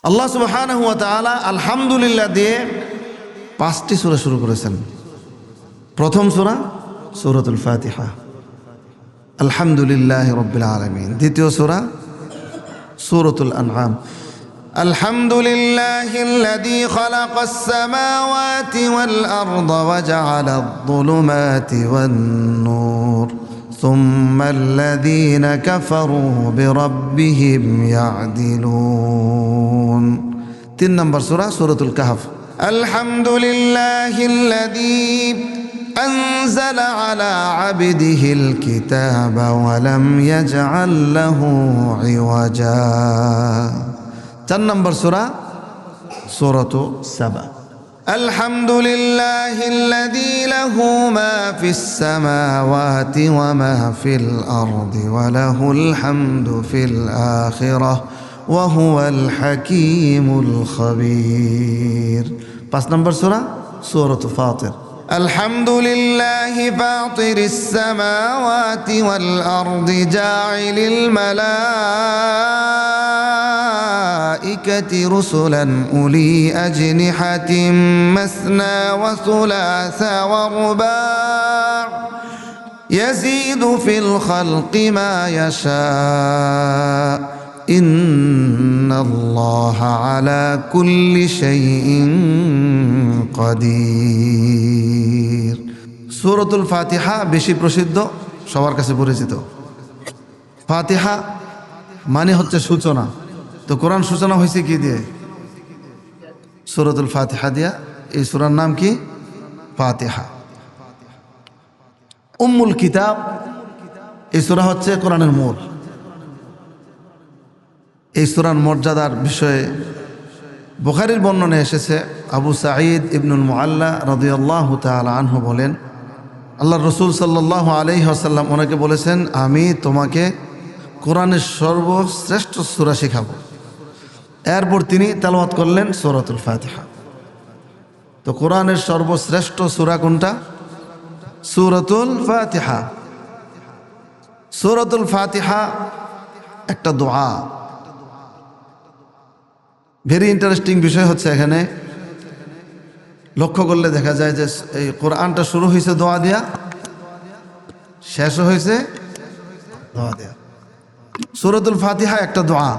আল্লাহ সুবহানাহু ওয়া তাআলা আলহামদুলিল্লাহ দিয়ে 5টি সূরা শুরু করেছেন। প্রথম সূরা সূরাতুল ফাতিহা, আলহামদুলিল্লাহি রাব্বিল আলামিন। দ্বিতীয় সূরা সূরাতুল আনআম, আলহামদুলিল্লাহিল্লাযী খালাকাস সামাওয়াতি ওয়াল আরদা ওয়া জাআলাদ যুলুমাতি ওয়ান নূর ثم الذين كفروا بربهم يعدلون। 3 নম্বর সূরা সূরাতুল কাহফ, আলহামদুলিল্লাহিল্লাযী أنزل على عبده الكتاب ولم يجعل له عوجا। 4 নম্বর সূরা সূরাতু সাবা, الحمد لله الذي له ما في السماوات وما في الأرض وله الحمد في الآخرة وهو الحكيم الخبير। 5 নম্বর সূরা সূরাতুল ফাতির, الحمد لله فاطر السماوات والأرض جاعل الملائكة رسلا أولي أجنحة مثنى وثلاث ورباع يزيد في الخلق ما يشاء إن الله على كل شيء قدير। সূরাতুল ফাতিহা বেশি প্রসিদ্ধ, সবার কাছে পরিচিত। ফাতিহা মানে হচ্ছে সূচনা। তো কোরআন সূচনা হয়েছে কি দিয়ে? সূরাতুল ফাতিহা দিয়া। এই সূরার নাম কি? ফাতিহা। উম্মুল কিতাব, এই সূরা হচ্ছে কোরআনের মূল। এই সূরার মর্যাদার বিষয়ে বুখারীর বর্ণনায় এসেছে, আবু সাঈদ ইবনুল মুআল্লা রাদিয়াল্লাহু তাআলা আনহু বলেন, আল্লাহ রসুল সাল্লাল্লাহু আলাইহি ওয়াসাল্লাম ওনাকে বলেছেন, আমি তোমাকে কোরআনের সর্বশ্রেষ্ঠ সূরা শেখাবো। এরপর তিনি তেলাওয়াত করলেন সূরাতুল ফাতিহা। তো কোরআনের সর্বশ্রেষ্ঠ সূরা কোনটা? সূরাতুল ফাতিহা। সূরাতুল ফাতিহা একটা দোয়া। ভেরি ইন্টারেস্টিং বিষয় হচ্ছে, এখানে লক্ষ্য করলে দেখা যায় যে এই কোরআনটা শুরু হয়েছে দোয়া দিয়া, শেষও হয়েছে দোয়া দিয়া। সূরাতুল ফাতিহা একটা দোয়া।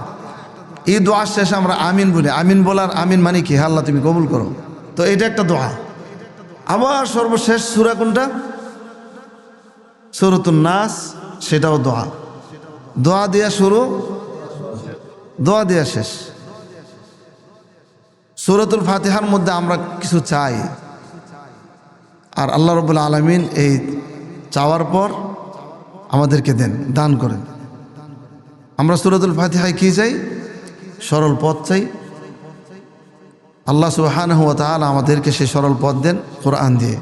এই দোয়ার শেষে আমরা আমিন বলি। আমিন বলার আমিন মানে কি? আল্লাহ তুমি কবুল করো। তো এটা একটা দোয়া। আবার সর্বশেষ সূরা কোনটা? সূরাতুন নাস, সেটাও দোয়া। দোয়া দিয়া শুরু, দোয়া দিয়া শেষ। সূরাতুল ফাতিহার মধ্যে আমরা কিছু চাই, আর আল্লাহ রাব্বুল আলামিন এই চাওয়ার পর আমাদেরকে দেন, দান করেন। আমরা সূরাতুল ফাতিহায় কি চাই? সরল পথ চাই। আল্লাহ সুবহানাহু ওয়া তাআলা আমাদেরকে সেই সরল পথ দেন কোরআন দিয়ে।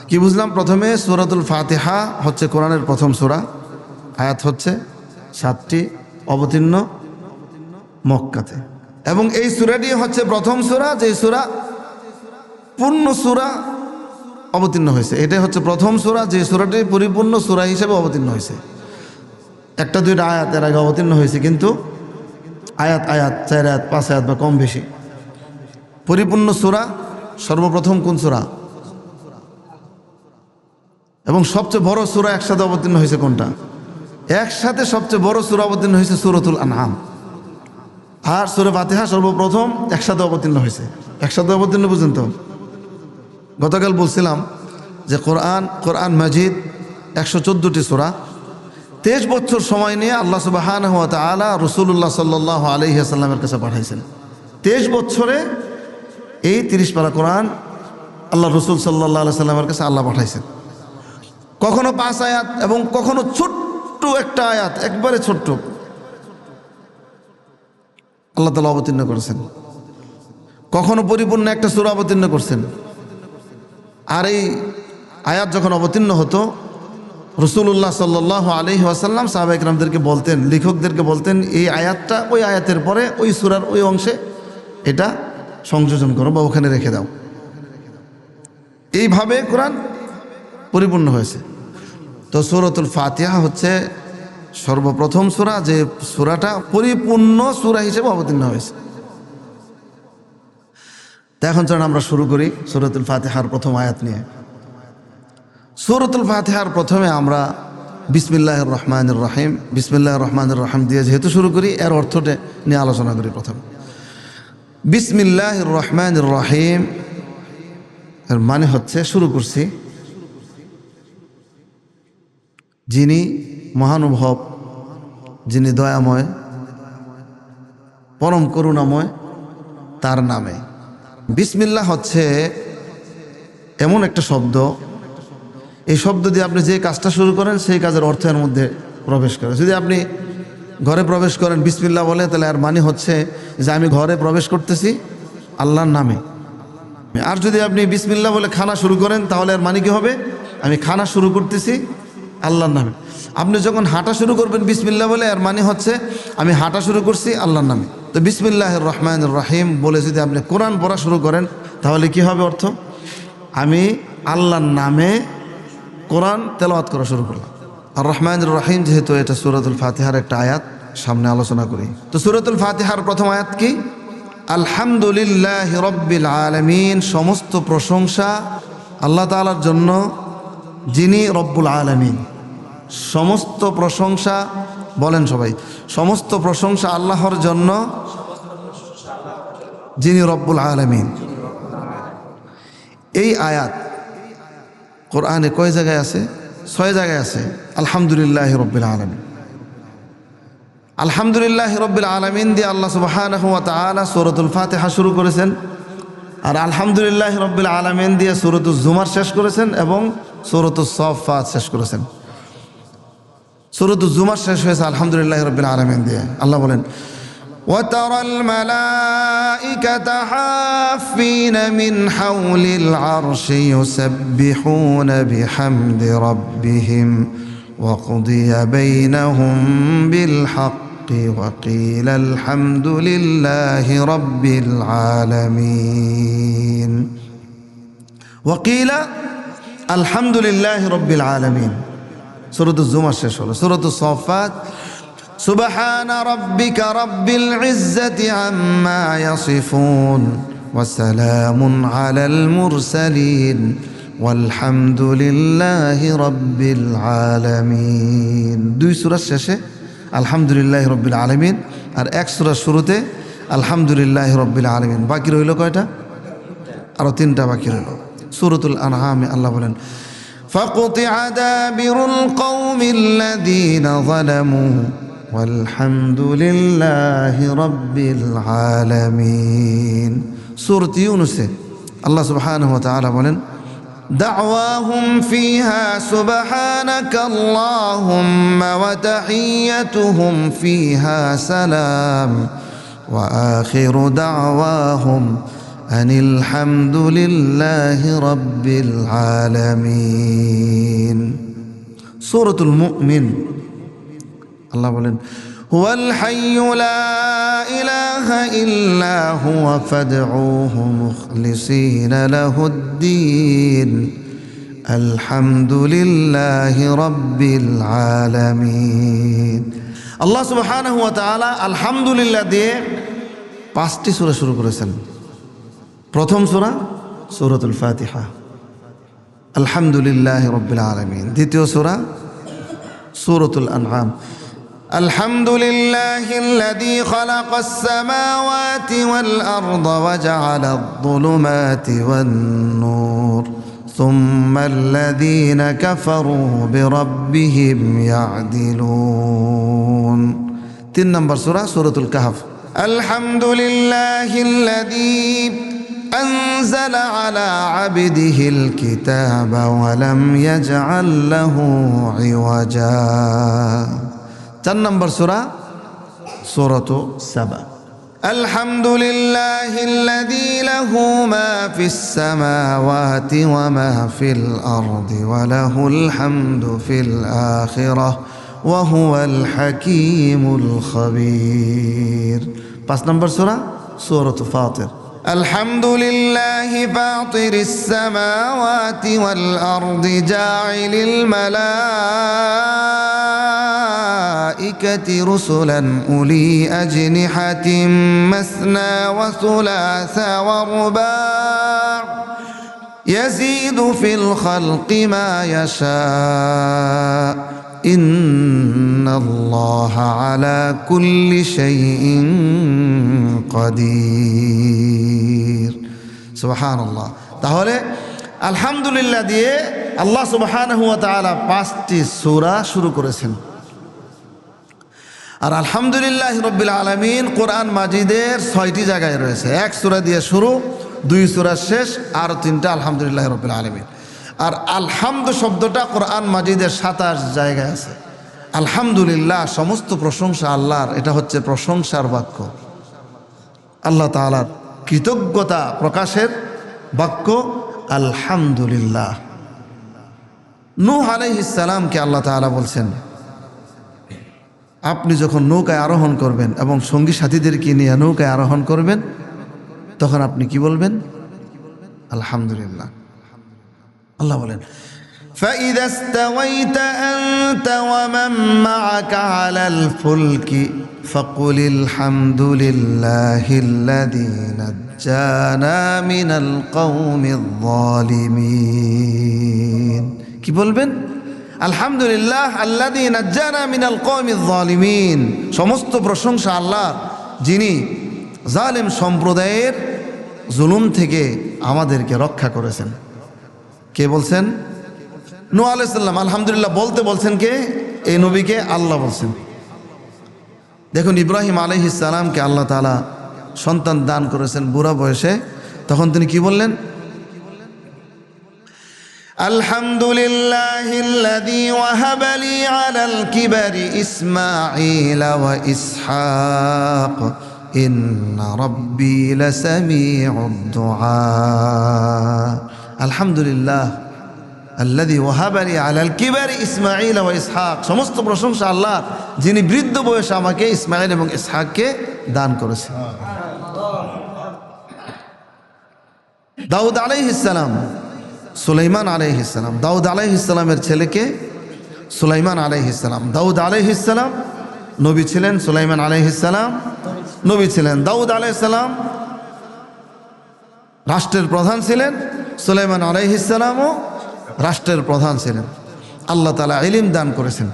কি বুঝলাম? প্রথমে সূরাতুল ফাতিহা হচ্ছে কোরআনের প্রথম সূরা। আয়াত হচ্ছে 7টি, অবতীর্ণ মক্কাতে। এবং এই সূরাটি হচ্ছে প্রথম সূরা, যে সূরা পূর্ণ সূরা অবতীর্ণ হয়েছে। এটাই হচ্ছে প্রথম সূরা, যে সূরাটি পরিপূর্ণ সূরা হিসেবে অবতীর্ণ হয়েছে। 1-2টা আয়াত এর আগে অবতীর্ণ হয়েছে, কিন্তু আয়াত 4 আয়াত 5 আয়াত বা কম বেশি। পরিপূর্ণ সূরা সর্বপ্রথম কোন সূরা? এবং সবচেয়ে বড় সূরা একসাথে অবতীর্ণ হয়েছে কোনটা? একসাথে সবচেয়ে বড় সূরা অবতীর্ণ হয়েছে সূরাতুল আনআম। আর সূরা ফাতিহা সর্বপ্রথম একসাথে অবতীর্ণ হয়েছে। একসাথে অবতীর্ণ বুঝেন তো? গতকাল বলছিলাম যে কোরআন মাজিদ 114টি সূরা, 23 বছর সময় নিয়ে আল্লাহ সুবহানাহু ওয়া তাআলা রাসূলুল্লাহ সাল্লাল্লাহু আলাইহি ওয়াসাল্লামের কাছে পাঠাইছেন। 23 বছরে এই 30 পারা কোরআন আল্লাহ রাসূল সাল্লাল্লাহু আলাইহি ওয়াসাল্লামের কাছে আল্লাহ পাঠাইছেন। কখনো 5 আয়াত এবং কখনো ছোট্ট একটা আয়াত, একবারে ছোট্ট, আল্লাহ তাআলা অবতীর্ণ করেছেন। কখনো পরিপূর্ণ একটা সূরা অবতীর্ণ করছেন। আর এই আয়াত যখন অবতীর্ণ হতো, রাসূলুল্লাহ সাল্লাল্লাহু আলাইহি ওয়াসাল্লাম সাহাবায়ে কেরামদেরকে বলতেন, লেখকদেরকে বলতেন, এই আয়াতটা ওই আয়াতের পরে ওই সূরার ওই অংশে এটা সংযোজন করো বা ওখানে রেখে দাও। এইভাবে কোরআন পরিপূর্ণ হয়েছে। তো সূরাতুল ফাতিহা হচ্ছে সর্বপ্রথম সূরা, যে সূরাটা পরিপূর্ণ সূরা হিসেবে অবতীর্ণ হয়েছে। তো এখন চলুন আমরা শুরু করি সূরাতুল ফাতিহার প্রথম আয়াত নিয়ে। সূরাতুল ফাতিহার প্রথমে আমরা বিসমিল্লাহির রহমানির রহিম, বিসমিল্লাহির রহমানির রহিম দিয়ে যেহেতু শুরু করি, এর অর্থটা নিয়ে আলোচনা করি। প্রথম বিসমিল্লাহির রহমানির রহিম এর মানে হচ্ছে শুরু করছি যিনি মহানুভব, যিনি দয়াময়, পরম করুণাময়, তার নামে। বিসমিল্লাহ হচ্ছে এমন একটা শব্দ, এই শব্দ দিয়ে আপনি যে কাজটা শুরু করেন সেই কাজের অর্থের মধ্যে প্রবেশ করে। যদি আপনি ঘরে প্রবেশ করেন বিসমিল্লাহ বলে, তাহলে আর মানে হচ্ছে যে আমি ঘরে প্রবেশ করতেছি আল্লাহর নামে। আর যদি আপনি বিসমিল্লাহ বলে খানা শুরু করেন, তাহলে আর মানে কি হবে? আমি খানা শুরু করতেছি আল্লাহর নামে। আপনি যখন হাঁটা শুরু করবেন বিসমিল্লাহ বলে, আর মানে হচ্ছে আমি হাঁটা শুরু করছি আল্লাহর নামে। তো বিসমিল্লাহির রহমানির রহিম বলে যদি আপনি কোরআন পড়া শুরু করেন, তাহলে কি হবে অর্থ? আমি আল্লাহর নামে কোরআন তেলাওয়াত করা শুরু করলাম। আর রহমানির রহিম যেহেতু এটা সূরাতুল ফাতিহার একটা আয়াত, সামনে আলোচনা করি। তো সূরাতুল ফাতিহার প্রথম আয়াত কি? আলহামদুলিল্লাহি রাব্বিল আলামিন, সমস্ত প্রশংসা আল্লাহ তাআলার জন্য যিনি রব্বুল আলামিন। সমস্ত প্রশংসা, বলেন সবাই, সমস্ত প্রশংসা আল্লাহর জন্য যিনি রব্বুল আলামিন। এই আয়াত কোরআনে কয় জায়গায় আছে? 6 জায়গায় আছে আলহামদুলিল্লাহি রাব্বিল আলামিন। আলহামদুলিল্লাহি রাব্বিল আলামিন দিয়ে আল্লাহ সুবহানাহু ওয়া তাআলা সূরাতুল ফাতিহা শুরু করেছেন, আর আলহামদুলিল্লাহি রাব্বিল আলামিন দিয়ে সূরাতুজ জুমার শেষ করেছেন এবং সূরাতুস সাফফাত শেষ করেছেন। সূরাতুজ জুমার শেষ হয়েছে আলহামদুলিল্লাহি রাব্বিল আলামিন দিয়ে। আল্লাহ বলেন وَتَرَى الْمَلَائِكَةَ حَافِّينَ مِنْ حَوْلِ الْعَرْشِ يُسَبِّحُونَ بِحَمْدِ رَبِّهِمْ وَقُضِيَ بَيْنَهُمْ بِالْحَقِّ وَقِيلَ الْحَمْدُ لِلَّهِ رَبِّ الْعَالَمِينَ وَقِيلَ الْحَمْدُ لِلَّهِ رَبِّ الْعَالَمِينَ। সূরাতুজ জুমার শেষ হলো। সূরাতুস সাফফাত سبحان ربك رب العزة عما يصفون وسلام على المرسلين والحمد لله رب العالمين। 2 সূরার শেষে আলহামদুলিল্লাহি রাব্বিল আলামিন, আর 1 সূরার শুরুতে আলহামদুলিল্লাহি রাব্বিল আলামিন। বাকি রইল কয়টা? আরো 3টা বাকি রইল। সূরাতুল আনআমে আল্লাহ বলেন فقطع دابر القوم الذين ظلموا والحمد لله رب العالمين। سورة يونس الله سبحانه وتعالى বলেন دعواهم فيها سبحانك اللهم وتحيتهم فيها سلام وآخر دعواهم أن الحمد لله رب العالمين। سورة المؤمن الله বলেন هو الحي لا إله إلا هو فادعوه مخلصين له الدين الحمد لله رب العالمين। আল্লাহ সুবহানাহু ওয়া তাআলা আলহামদুলিল্লাহ দিয়ে 5টি সূরা শুরু করেছেন। প্রথম সূরা সূরাতুল ফাতিহা আলহামদুলিল্লাহি রাব্বিল আলামিন। দ্বিতীয় সূরা সূরাতুল আনআম আলহামদুলিল্লাহিল্লাযী খালাকাস সামাওয়াতি ওয়াল আরদা ওয়া জাআলাদ যুলুমাতি ওয়ান নূর সুম্মাল্লাযীনা কাফারু বিরাব্বিহিম ইয়া'দিলুন। 3 নম্বর সূরা সূরাতুল কাহফ আলহামদুলিল্লাহিল্লাযী أنزل على عبده الكتاب ولم يجعل له عوجا। 4 নম্বর সূরা সূরাতু সাবা الحمد لله الذي له ما في السماوات وما في الأرض وله الحمد في الآخرة وهو الحكيم الخبير। 5 নম্বর সূরা সূরাতু ফাতির الحمد لله فاطر السماوات والأرض جاعل الملائكة الملائكة رسلا أولي أجنحة مثنى وثلاث ورباع يزيد في الخلق ما يشاء إن الله على كل شيء قدير سبحان الله তাহলে আলহামদুলিল্লাহ দিয়ে আল্লাহ সুবহানাহু ওয়া তাআলা 5টি সূরা শুরু করেছেন। আর আলহামদুলিল্লাহ রাব্বিল আলামিন কোরআন মাজিদের 6টি জায়গায় রয়েছে। এক সূরা দিয়ে শুরু, 2 সূরা শেষ, আর 3টা আলহামদুলিল্লাহ রাব্বিল আলামিন। আর আলহামদু শব্দটা কোরআন মাজিদের 27 জায়গায় আছে। আলহামদুলিল্লাহ সমস্ত প্রশংসা আল্লাহর, এটা হচ্ছে প্রশংসার বাক্য, আল্লাহ তাআলার কৃতজ্ঞতা প্রকাশের বাক্য আলহামদুলিল্লাহ। নূহ আলাইহিস সালামকে আল্লাহ তাআলা বলছেন, আপনি যখন নৌকায় আরোহণ করবেন এবং সঙ্গী সাথীদেরকে নিয়ে নৌকায় আরোহণ করবেন, তখন আপনি কি বলবেন? আলহামদুলিল্লাহ। আল্লাহ বলেন, فَإِذَا اسْتَوَيْتَ أَنْتَ وَمَنْ مَعَكَ عَلَى الْفُلْكِ فَقُلِ الْحَمْدُ لِلَّهِ الَّذِي نَجَّانَا مِنَ الْقَوْمِ الظَّالِمِينَ। কি বলবেন? আলহামদুলিল্লাহ আল্লাযী নাজ্জানা মিনাল কওমিজ যালিমিন। সমস্ত প্রশংসা আল্লাহর, যিনি জালেম সম্প্রদায়ের জুলুম থেকে আমাদেরকে রক্ষা করেছেন। কে বলছেন? নূহ আলাইহিস সালাম। আলহামদুলিল্লাহ বলতে বলছেন কে? এই নবীকে আল্লাহ বলছেন। দেখুন, ইব্রাহিম আলাইহিস সালামকে আল্লাহ তাআলা সন্তান দান করেছেন বুড়া বয়সে, তখন তিনি কি বললেন? আলহামদুলিল্লাহিল্লাযী ওয়াহাবা লি আলাল কিবারি ইসমাঈল ওয়া ইসহাক ইন্না রাব্বী লাসামিউদ দুআ। আলহামদুলিল্লাহ আল্লাযী ওয়াহাবা লি আলাল কিবারি ইসমাঈল ওয়া ইসহাক। সমস্ত প্রশংসা আল্লাহ, যিনি বৃদ্ধ বয়সে আমাকে ইসমাঈল এবং ইসহাককে দান করেছেন। দাউদ আলাইহিস সালাম, সুলাইমান আলাইহিস সালাম। দাউদ আলাইহিস সালামের ছেলেকে সুলাইমান আলাইহিস সালাম। দাউদ আলাইহিস সালাম নবী ছিলেন, সুলাইমান আলাইহিস সালাম নবী ছিলেন। দাউদ আলাইহিস সালাম রাষ্ট্রের প্রধান ছিলেন, সুলাইমান আলাইহিস সালামও রাষ্ট্রের প্রধান ছিলেন। আল্লাহ তাআলা ইলম দান করেছেন।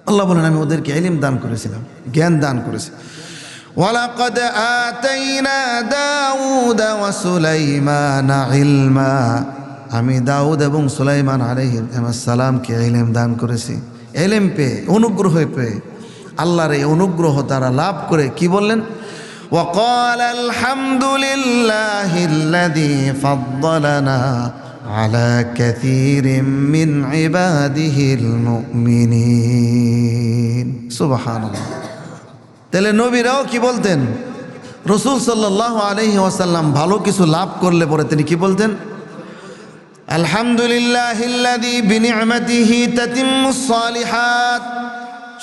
আল্লাহ বলেন, আমি ওদেরকে ইলম দান করেছিলাম, জ্ঞান দান করেছি। ওয়ালাকাদ আতাইনা দাউদ ওয়া সুলাইমানা ইলমা। আমি দাউদ এবং সুলাইমান আলাইহিস সালামকে ইলম দান করেছি। ইলম পেয়ে, অনুগ্রহ পেয়ে, আল্লাহর এই অনুগ্রহ তারা লাভ করে কি বললেন? وقال الحمد لله الذي فضلنا على كثير من عباده المؤمنين سبحان الله। তাহলে নবীরাও কি বলতেন? রাসূল সাল্লাল্লাহু আলাইহি ওয়াসাল্লাম ভালো কিছু লাভ করলে পরে তিনি কি বলতেন? আলহামদুলিল্লাহিল্লাযী বিনি'মাতিহি তাতিম্মুস সালিহাত।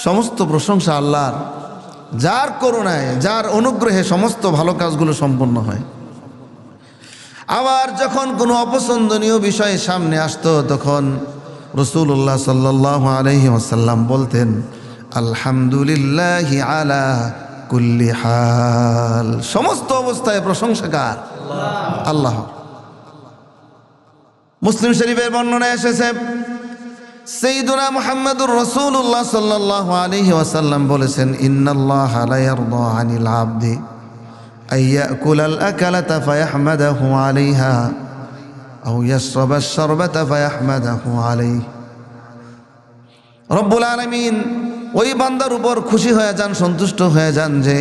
সমস্ত প্রশংসা আল্লাহর, যার করুণায়, যার অনুগ্রহে সমস্ত ভালো কাজগুলো সম্পন্ন হয়। আবার যখন কোনো অপছন্দনীয় বিষয় সামনে আসতো, তখন রাসূলুল্লাহ সাল্লাল্লাহু আলাইহি ওয়াসাল্লাম বলতেন, আলহামদুলিল্লাহি আলা কুল্লি হাল। সমস্ত অবস্থায় প্রশংসা কার? আল্লাহ। মুসলিম শরীফের বর্ণনায় এসেছে, সাইয়্যিদুনা মুহাম্মদুর রাসূলুল্লাহ সাল্লাল্লাহু আলাইহি ওয়াসাল্লাম বলেছেন, ইন্নাল্লাহা লা ইয়ারদা আনিল আবদি আইয়াকুলাল আকালাতা ফায়াহমাদাহু আলাইহা আও ইয়াশরাবাশ শারবাতা ফায়াহমাদাহু আলাইহি। রব্বুল আলামিন ওই বান্দার উপর খুশি হয়ে যান, সন্তুষ্ট হয়ে যান যে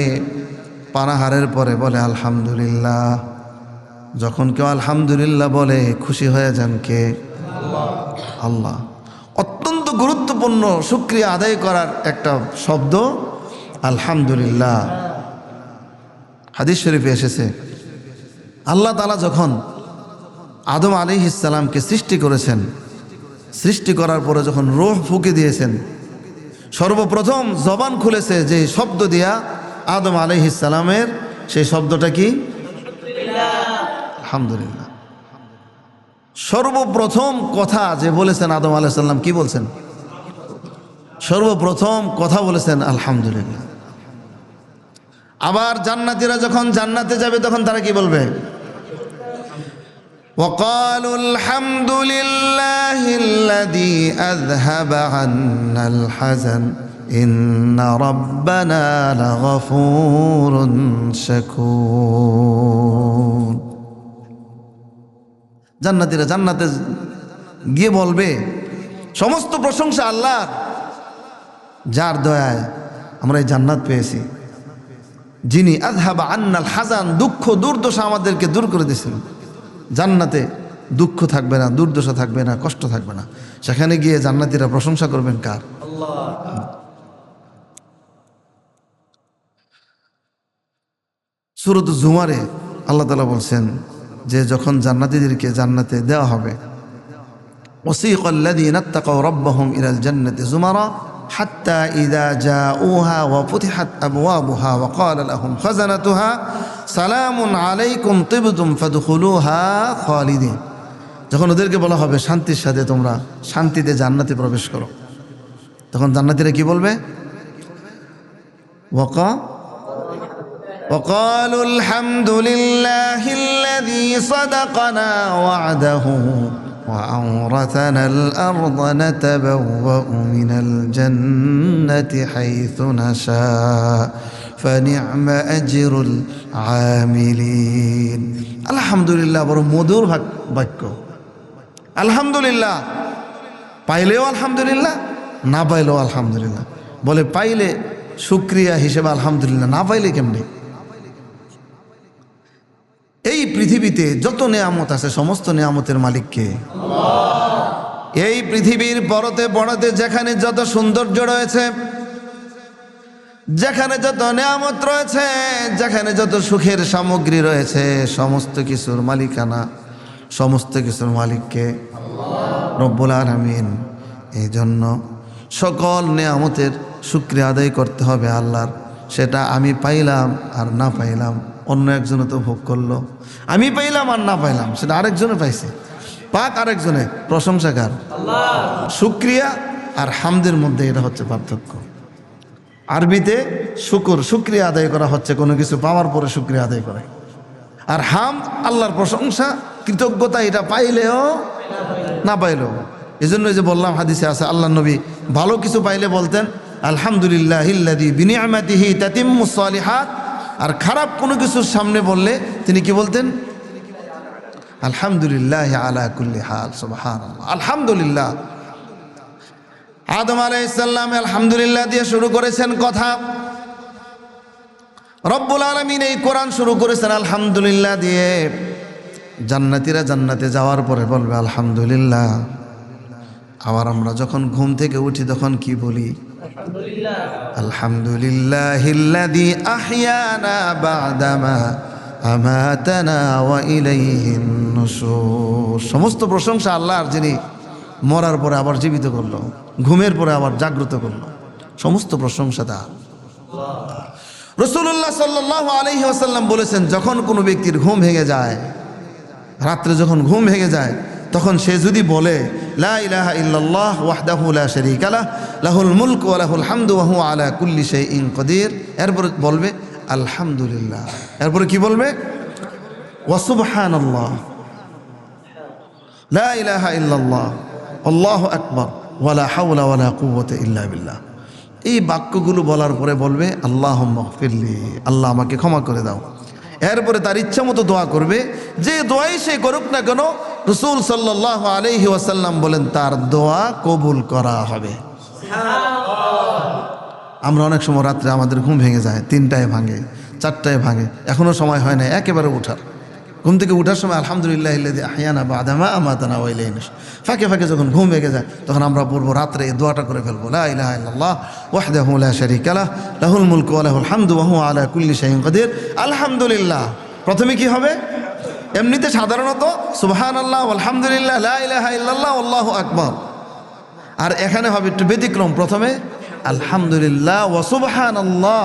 পানাহারের পরে বলে আলহামদুলিল্লাহ। যখন কেউ আলহামদুলিল্লাহ বলে খুশি হয়ে যান কে? আল্লাহ। অত্যন্ত গুরুত্বপূর্ণ শুকরিয়া আদায় করার একটা শব্দ আলহামদুলিল্লাহ। হাদিস শরীফে এসেছে, আল্লাহ তাআলা যখন আদম আলাইহিস সালামকে সৃষ্টি করেছেন, সৃষ্টি করার পরে যখন রূহ ফুঁকে দিয়েছেন, সর্বপ্রথম জবান খুলেছে যে শব্দ দিয়া আদম আলাইহিস সালামের, সেই শব্দটা কি? আলহামদুলিল্লাহ। সর্বপ্রথম কথা যে বলেছেন আদম আলাইহিস সালাম কি বলছেন? সর্বপ্রথম কথা বলেছেন আলহামদুলিল্লাহ। আবার জান্নাতীরা যখন জান্নাতে যাবে তখন তারা কি বলবে? وقالوا الحمد لله الذي أذهب عنا الحزن إن ربنا لغفور شكور। জান্নাতীরা জান্নাতে গিয়ে বলবে সমস্ত প্রশংসা আল্লাহর, যার দয়ায় আমরা এই জান্নাত পেয়েছি, যিনি আযহাবা আন্নাল হাজান, দুঃখ দুর্দশা আমাদেরকে দূর করে দিয়েছেন। জান্নাতে দুঃখ থাকবে না, দুর্দশা থাকবে না, কষ্ট থাকবে না। সেখানে গিয়ে জান্নাতীরা প্রশংসা করবেন কার? আল্লাহ। সূরাত জুমারে আল্লাহ তাআলা বলছেন যে যখন জান্নাতীদেরকে জান্নাতে দেওয়া হবে, ওয়াসিকাল্লাযীনা ইত্তাকাউ রাব্বাহুম ইলাল জান্নাতি যুমারা হাত্তা ইযা জাউহা ওয়া ফুতিহাত আবওয়াবুহা ওয়া ক্বালা লাহুম খাযানাতুহা সালামুন আলাইকুম তিবতুম ফাদখুলুহা খালিদিন। যখন ওদেরকে বলা হবে শান্তির সাথে তোমরা শান্তিতে জান্নাতে প্রবেশ করো, তখন জান্নাতীরা কি বলবে? وقالوا الحمد لله الذي صدقنا وعده وأورثنا الأرض نتبوأ من الجنة حيث نشاء فنعم أجر العاملين। আলহামদুলিল্লাহ বড় মধুর বাক্য। আলহামদুলিল্লাহ পাইলেও আলহামদুলিল্লাহ, না পাইলেও আলহামদুলিল্লাহ। বলে পাইলে শুকরিয়া হিসেবে আলহামদুলিল্লাহ, না পাইলে কেমনে? এই পৃথিবীতে যত নেয়ামত আছে সমস্ত নেয়ামতের মালিক কে? আল্লাহ। এই পৃথিবীর পরতে পরতে যেখানে যত সৌন্দর্য রয়েছে, যেখানে যত নেয়ামত রয়েছে, যেখানে যত সুখের সামগ্রী রয়েছে, সমস্ত কিছুর মালিকানা, সমস্ত কিছুর মালিক কে? আল্লাহ রব্বুল আলামিন। এই জন্য সকল নেয়ামতের শুকরিয়া আদায় করতে হবে আল্লাহর। সেটা আমি পাইলাম আর না পাইলাম, অন্য একজনে তো ভোগ করলো। আমি পাইলাম আর না পাইলাম, সেটা আরেকজনে পাইছে। পাক আরেকজনে, প্রশংসাকার আল্লাহ। শুকরিয়া আর হামদের মধ্যে এটা হচ্ছে পার্থক্য। আরবিতে শুকর, শুকরিয়া আদায় করা হচ্ছে কোনো কিছু পাওয়ার পরে শুকরিয়া আদায় করে। আর হাম আল্লাহর প্রশংসা, কৃতজ্ঞতা, এটা পাইলেও না পাইলেও। এই জন্য যে বললাম হাদিসে আছে আল্লাহ নবী ভালো কিছু পাইলে বলতেন আলহামদুলিল্লাহিল্লাযী বিনিআমাতিহি তাতিম্মুস সালিহাত। আর খারাপ কোনো কিছুর সামনে বললে তিনি কি বলতেন? আলহামদুলিল্লাহি আলা কুল্লি হাল, সুবহানাল্লাহ, আলহামদুলিল্লাহ। আদম আলাইহিস সালাম আলহামদুলিল্লাহ দিয়ে শুরু করেছেন কথা। রব্বুল আলামিন এই কোরআন শুরু করেছেন আলহামদুলিল্লাহ দিয়ে। জান্নাতীরা জান্নাতে যাওয়ার পরে বলবে আলহামদুলিল্লাহ। আবার আমরা যখন ঘুম থেকে উঠি তখন কি বলি? আলহামদুলিল্লাহিল্লাযী আহইয়ানা বা'দামা আমাতানা ওয়া ইলাইহিন নুশুর। সমস্ত প্রশংসা আল্লাহর, যিনি মরার পরে আবার জীবিত করলো, ঘুমের পরে আবার জাগ্রত করলো। সমস্ত প্রশংসা তার। রাসূলুল্লাহ সাল্লাল্লাহু আলাইহি ওয়াসাল্লাম বলেছেন যখন কোনো ব্যক্তির ঘুম ভেঙে যায়, রাত্রে যখন ঘুম ভেঙে যায়, তখন সে যদি বলে লা ইলাহা ইল্লাল্লাহ ওয়াহদাহু লা শারীকা লাহ লাহুল মুলকু ওয়া লাহুল হামদু ওয়া হুয়া আলা কুল্লি শাইইন কাদির, এরপরে বলবে আলহামদুলিল্লাহ, এরপরে কি বলবে? ওয়া সুবহানাল্লাহ, লা ইলাহা ইল্লাল্লাহ, আল্লাহু আকবার, ওয়া লা হাওলা ওয়া লা কুওয়াতা ইল্লা বিল্লাহ। এই বাক্যগুলো বলার পরে বলবে আল্লাহুম্মা গফিরলি, আল্লাহ আমাকে ক্ষমা করে দাও। এরপরে তার ইচ্ছা মতো দোয়া করবে। যে দোয়াই সে করুক না কেন, রাসূল সাল্লাল্লাহু আলাইহি ওয়াসাল্লাম বলেন তার দোয়া কবুল করা হবে। আমরা অনেক সময় রাত্রে আমাদের ঘুম ভেঙে যায়, 3টায় ভাঙে, 4টায় ভাঙে, এখনও সময় হয় না একেবারে ওঠার। ঘুম থেকে ওঠার সময় আলহামদুলিল্লাহিল্লাযী আহইয়ানা বা'দা মা আমাতানা ওয়া ইলাইহিন নুশুর। ফাঁকে ফাঁকে যখন ঘুম ভেঙে যায় তখন আমরা পড়বো রাত্রে এই দোয়াটা করে ফেলবো, লা ইলাহা ইল্লাল্লাহ ওয়াহদাহু লা শারীকা লাহ লাহুল মুলকু ওয়া লাহুল হামদু ওয়া হুয়া আলা কুল্লি শাইইন কাদির। আলহামদুলিল্লাহ প্রথমে কি হবে? এমনিতে সাধারণত সুবহানাল্লাহ, আলহামদুলিল্লাহ, লা ইলাহা ইল্লাল্লাহ, আল্লাহু আকবার। আর এখানে হবে একটু ব্যতিক্রম, প্রথমে আলহামদুলিল্লাহ ওয়া সুবহানাল্লাহ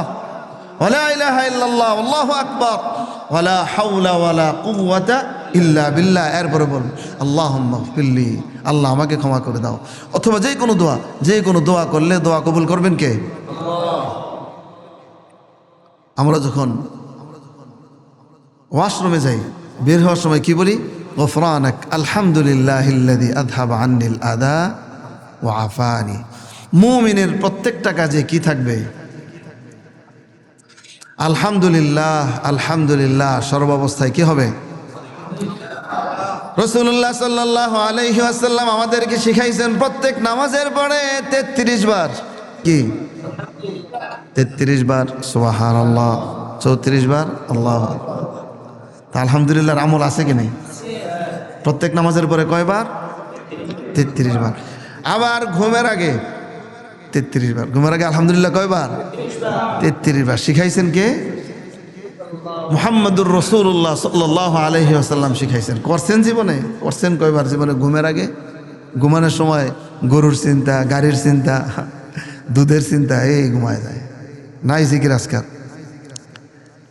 ওয়া লা ইলাহা ইল্লাল্লাহ, আল্লাহু আকবার, ওয়া লা হাওলা ওয়া লা কুওয়াতা ইল্লা বিল্লাহ, এরপরে বলবেন আল্লাহুম্মা গফিরলি, আল্লাহ আমাকে ক্ষমা করে দাও। অথবা যে কোনো দোয়া করলে দোয়া কবুল করবেন কে? আমরা যখন ওয়াশরুমে যাই, বের হওয়ার সময় কি বলি? গফরানাক আলহামদুলিল্লাহিল্লাযী আযহাবা আন্নিল আযা ওয়া আফানি। মুমিনের প্রত্যেকটা কাজে কি থাকবে? আলহামদুলিল্লাহ, আলহামদুলিল্লাহ সর্বাবস্থায় কি হবে? রাসূলুল্লাহ সাল্লাল্লাহু আলাইহি ওয়াসাল্লাম আমাদেরকে শিখাইছেন প্রত্যেক নামাজের পরে 33 বার কি? 33 বার সুবহানাল্লাহ, 34 বার আল্লাহু আকবার। তা আলহামদুলিল্লাহর আমল আছে কি নেই? প্রত্যেক নামাজের পরে কয়বার? 33 বার। আবার ঘুমের আগে 33 বার। ঘুমের আগে আলহামদুলিল্লাহ কয়বার? 33 বার। শিখাইছেন কে? মুহাম্মদুর রাসূলুল্লাহ সাল্লাল্লাহু আলাইহি ওয়াসাল্লাম শিখাইছেন। করছেন জীবনে? করছেন কয়বার জীবনে? ঘুমের আগে, ঘুমানোর সময় গরুর চিন্তা, গাড়ির চিন্তা, দুধের চিন্তা, এই ঘুমায় যায়। নাই জিকির আজকার।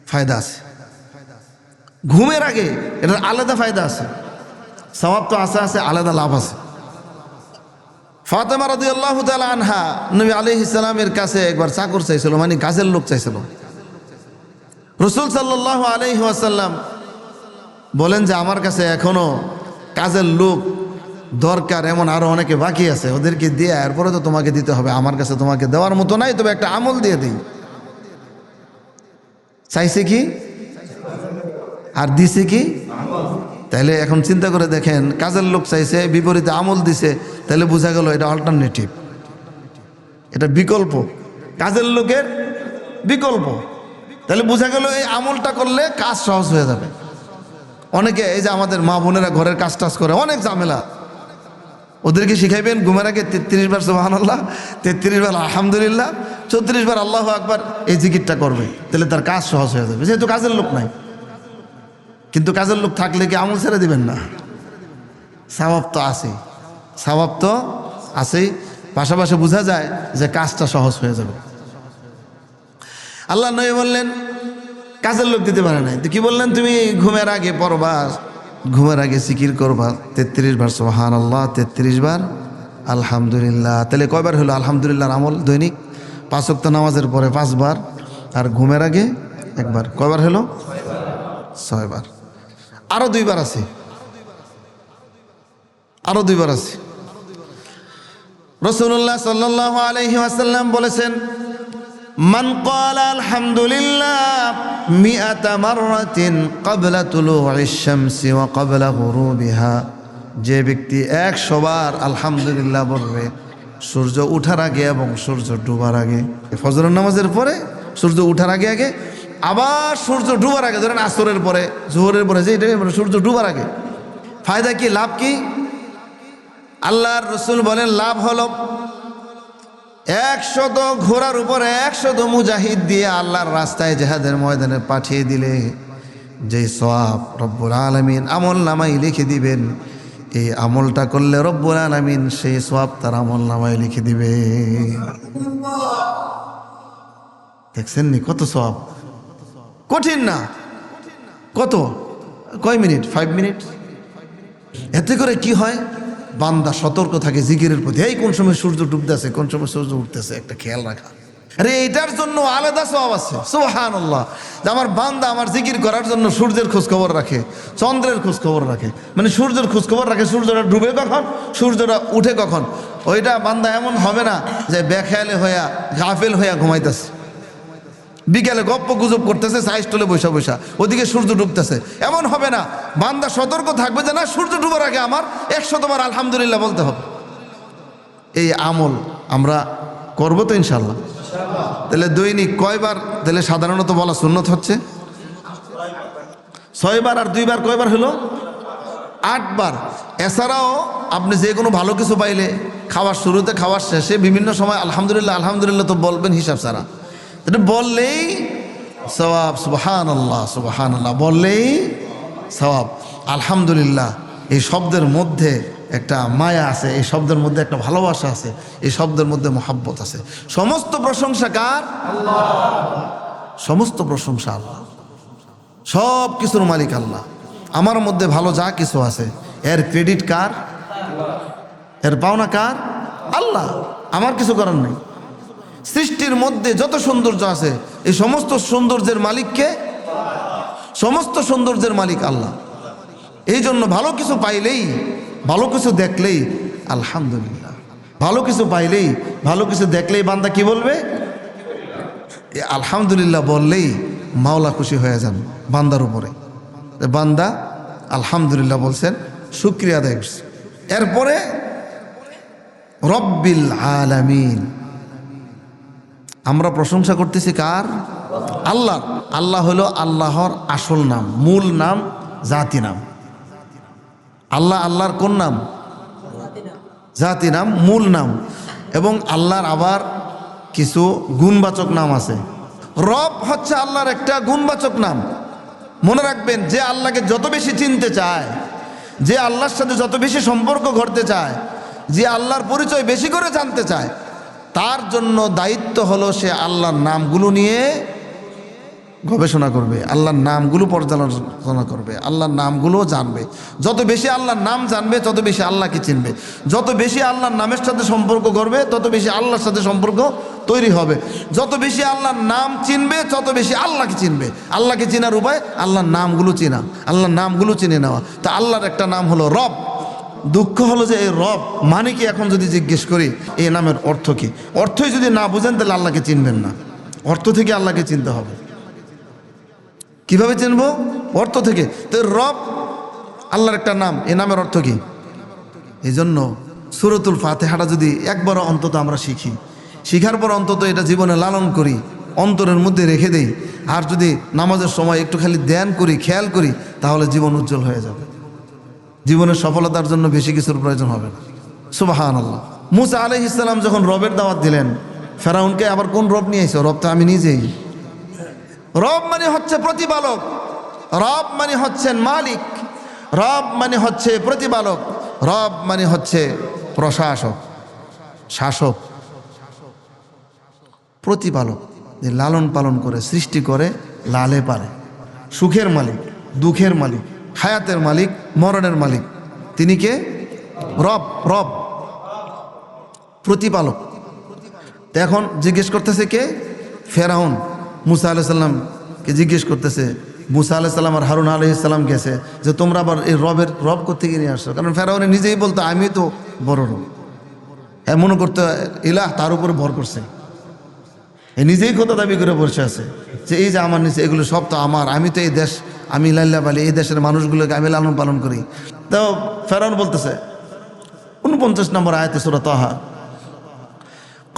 ফায়দা আছে ঘুমের আগে, এটার আলাদা ফায়দা আছে, সওয়াব তো আছে, আলাদা লাভ আছে। ফাতেমা রাদিয়াল্লাহু তাআলা আনহা নবী আলাইহিস সালামের কাছে একবার চাকর চাইছিল, মানে কাজের লোক চাইছিল। রাসূল সাল্লাল্লাহু আলাইহি ওয়াসাল্লাম বলেন যে আমার কাছে এখনো কাজের লোক দরকার, এমন আরো অনেকে বাকি আছে, ওদেরকে দিয়ে এরপরে তো তোমাকে দিতে হবে। আমার কাছে তোমাকে দেওয়ার মতো নাই, তবে একটা আমল দিয়ে দিই। চাইছে কি আর দিছে কি? তাহলে এখন চিন্তা করে দেখেন, কাজের লোক চাইছে, বিপরীতে আমল দিছে, তাহলে বোঝা গেল এটা অল্টারনেটিভ, এটা বিকল্প, কাজের লোকের বিকল্প। তাহলে বোঝা গেল এই আমলটা করলে কাজ সহজ হয়ে যাবে। অনেকে এই যে আমাদের মা বোনেরা ঘরের কাজ টাজ করে, অনেক ঝামেলা, ওদেরকে শিখাইবেন ঘুমের আগে 33 বার সুবহানাল্লাহ, 33 বার আলহামদুলিল্লাহ, 34 বার আল্লাহু আকবার, এই জিকিরটা করবে, তাহলে তার কাজ সহজ হয়ে যাবে। যেহেতু কাজের লোক নাই, কিন্তু কাজের লোক থাকলে কি আমল ছেড়ে দিবেন না? সওয়াব তো আছে, সওয়াব তো আছেই, পাশাপাশি বোঝা যায় যে কাজটা সহজ হয়ে যাবে। আল্লাহ নবী বললেন কাজের লোক দিতে পারে নাই, তো কি বললেন? তুমি ঘুমের আগে পড়বা, ঘুমের আগে জিকির করবা 33 বার সুবহানাল্লাহ, 33 বার আলহামদুলিল্লাহ। তাহলে কয়বার হলো আলহামদুলিল্লাহর আমল? দৈনিক 5 ওয়াক্ত নামাজের পরে 5 বার, আর ঘুমের আগে একবার। কয়বার হলো? 6 বার। আরো 2 বার আছে, আরো 2 বার আছে। রাসূলুল্লাহ সাল্লাল্লাহু আলাইহি ওয়াসাল্লাম বলেছেন, মান ক্বালা আলহামদুলিল্লাহ মিআতা মাররাতিন ক্বাবলা তুলুইশ শামসি ওয়া ক্বাবলা গুরুবিহা, যে ব্যক্তি 100 বার আলহামদুলিল্লাহ বলবে সূর্য ওঠার আগে এবং সূর্য ডুবার আগে। ফজরের নামাজের পরে, সূর্য ওঠার আগে আগে, আবার সূর্য ডুবার আগে, ধরেন আসরের পরে, জোহরের পরে, যেটা সূর্য ডুবার আগে। ফায়দা কি, লাভ কি? আল্লাহর রাসূল বলেন লাভ হলো 100 ঘোড়ার উপরে 100 মুজাহিদ দিয়ে আল্লাহর রাস্তায় জিহাদের ময়দানে পাঠিয়ে দিলে যে সওয়াব রব্বুল আলামিন আমল নামায় লিখে দিবেন, এই আমলটা করলে রব্বুল আলামিন সেই সওয়াব তার আমল নামায় লিখে দিবে। দেখছেন নি কত সওয়াব? কঠিন না, কত, কয় মিনিট? 5 মিনিট। এতে করে কি হয়? বান্দা সতর্ক থাকে জিকিরের প্রতি। এই কোন সময় সূর্য ডুবতেছে, কোন সময় সূর্য উঠতেছে, একটা খেয়াল রাখা। আরে এটার জন্য আলাদা সওয়াব আছে সুবহানাল্লাহ। যে আমার বান্দা আমার জিকির করার জন্য সূর্যের খোঁজ খবর রাখে, চন্দ্রের খোঁজ খবর রাখে, মানে সূর্যের খোঁজ খবর রাখে, সূর্যটা ডুবে কখন, সূর্যটা উঠে কখন। ওইটা বান্দা এমন হবে না যে বেখেয়ালে হইয়া গাফেল হইয়া ঘুমাইতেছে, বিকেলে গপ্প গুজব করতেছে সাইস্টলে বৈশা বৈশা, ওদিকে সূর্য ডুবতেছে, এমন হবে না। বান্দা সতর্ক থাকবে যে না, সূর্য ডুবার আগে আমার 100 বার আলহামদুলিল্লাহ বলতে হবে। এই আমল আমরা করবো তো ইনশাল্লাহ। তাহলে দৈনিক কয়বার? তাহলে সাধারণত বলা সুন্নত হচ্ছে 6 বার, আর 2 বার কয়বার হলো? 8 বার। এছাড়াও আপনি যে কোনো ভালো কিছু পাইলে খাওয়ার শুরুতে, খাওয়ার শেষে, বিভিন্ন সময় আলহামদুলিল্লাহ আলহামদুলিল্লাহ তো বলবেন হিসাব ছাড়া। এটা বললেই সওয়াব, সুবহানাল্লাহ সুবহানাল্লাহ, বললেই সওয়াব। আলহামদুলিল্লাহ এই শব্দের মধ্যে একটা মায়া আছে, এই শব্দের মধ্যে একটা ভালোবাসা আছে, এই শব্দের মধ্যে মহব্বত আছে। সমস্ত প্রশংসা কার? আল্লাহ। সমস্ত প্রশংসা আল্লাহ, সব কিছুর মালিক আল্লাহ। আমার মধ্যে ভালো যা কিছু আছে এর ক্রেডিট কার? এর পাওনা কার? আল্লাহ। আমার কিছু করার নেই। সৃষ্টির মধ্যে যত সৌন্দর্য আছে এই সমস্ত সৌন্দর্যের মালিককে? সমস্ত সৌন্দর্যের মালিক আল্লাহ। এই জন্য ভালো কিছু পাইলেই, ভালো কিছু দেখলেই আলহামদুলিল্লাহ, ভালো কিছু পাইলেই, ভালো কিছু দেখলেই বান্দা কি বলবে? আলহামদুলিল্লাহ বললেই মাওলা খুশি হয়ে যান বান্দার উপরে। বান্দা আলহামদুলিল্লাহ বলছেন, শুকরিয়া আদায় করছে। এরপরে রব্বিল আলামিন, আমরা প্রশংসা করতেছি কার? আল্লাহ। আল্লাহ হলো আল্লাহর আসল নাম, মূল নাম, জাতি নাম। আল্লাহ আল্লাহর কোন নাম? জাতি নাম, মূল নাম। এবং আল্লাহর আবার কিছু গুণবাচক নাম আছে। রব হচ্ছে আল্লাহর একটা গুণবাচক নাম। মনে রাখবেন, যে আল্লাহকে যত বেশি চিনতে চায়, যে আল্লাহর সাথে যত বেশি সম্পর্ক গড়তে চায়, যে আল্লাহর পরিচয় বেশি করে জানতে চায়, তার জন্য দায়িত্ব হলো সে আল্লাহর নামগুলো নিয়ে গবেষণা করবে, আল্লাহর নামগুলো পর্যালোচনা করবে, আল্লাহর নামগুলো জানবে। যত বেশি আল্লাহর নাম জানবে তত বেশি আল্লাহকে চিনবে। যত বেশি আল্লাহর নামের সাথে সম্পর্ক করবে তত বেশি আল্লাহর সাথে সম্পর্ক তৈরি হবে। যত বেশি আল্লাহর নাম চিনবে তত বেশি আল্লাহকে চিনবে। আল্লাহকে চেনার উপায় আল্লাহর নামগুলো চেনা, আল্লাহর নামগুলো চিনে নেওয়া। তা আল্লাহর একটা নাম হলো রব। দুঃখ হলো যে এই রব মানে কি, এখন যদি জিজ্ঞেস করি এই নামের অর্থ কি, অর্থই যদি না বুঝেন তাহলে আল্লাহকে চিনবেন না। অর্থ থেকে আল্লাহকে চিনতে হবে। কিভাবে চিনবো? অর্থ থেকে। তো রব আল্লাহর একটা নাম, এই নামের অর্থ কি? এই জন্য সূরাতুল ফাতিহাটা যদি একবার অন্তত আমরা শিখি, শিখার পর অন্তত এটা জীবনে লালন করি, অন্তরের মধ্যে রেখে দেই, আর যদি নামাজের সময় একটু খালি ধ্যান করি, খেয়াল করি, তাহলে জীবন উজ্জ্বল হয়ে যাবে। জীবনের সফলতার জন্য বেশি কিছুর প্রয়োজন হবে না। সুবহানাল্লাহ। মুসা আলাইহিস সালাম যখন রবের দাওয়াত দিলেন, ফেরাউনকে আবার কোন রব নিয়ে এসো? রব তো আমি নিজেই। রব মানে হচ্ছে প্রতিপালক, রব মানে হচ্ছেন মালিক, রব মানে হচ্ছে প্রতিপালক, রব মানে হচ্ছে প্রশাসক, শাসক, প্রতিপালক, যে লালন পালন করে, সৃষ্টি করে, লালে পারে, সুখের মালিক, দুঃখের মালিক, হায়াতের মালিক, মরণের মালিক। তিনি কে? রব। রব প্রতিপালক। এখন জিজ্ঞেস করতেছে কে? ফেরাউন মুসা আলাইহিস সালামকে জিজ্ঞেস করতেছে। মুসা আলাইহিস সালাম আর হারুন আলাইহিস সালাম গেছে যে তোমরা আবার এই রবের রব কোত্থেকে নিয়ে আসছো? কারণ ফেরাউনে নিজেই বলতো আমি তো বড় রব, মনে করতে ইলাহ তার উপরে ভর করছে, নিজেই কথা দাবি করে বসে আছে যে এই যে আমার নিচে এগুলো সব তো আমার, আমি তো এই দেশ, আমি লাল্লা বালি, এই দেশের মানুষগুলোকে আমি লালন পালন করি। তো ফেরাউন বলতেছে 49 নম্বর আয়াতে সূরা তাহা,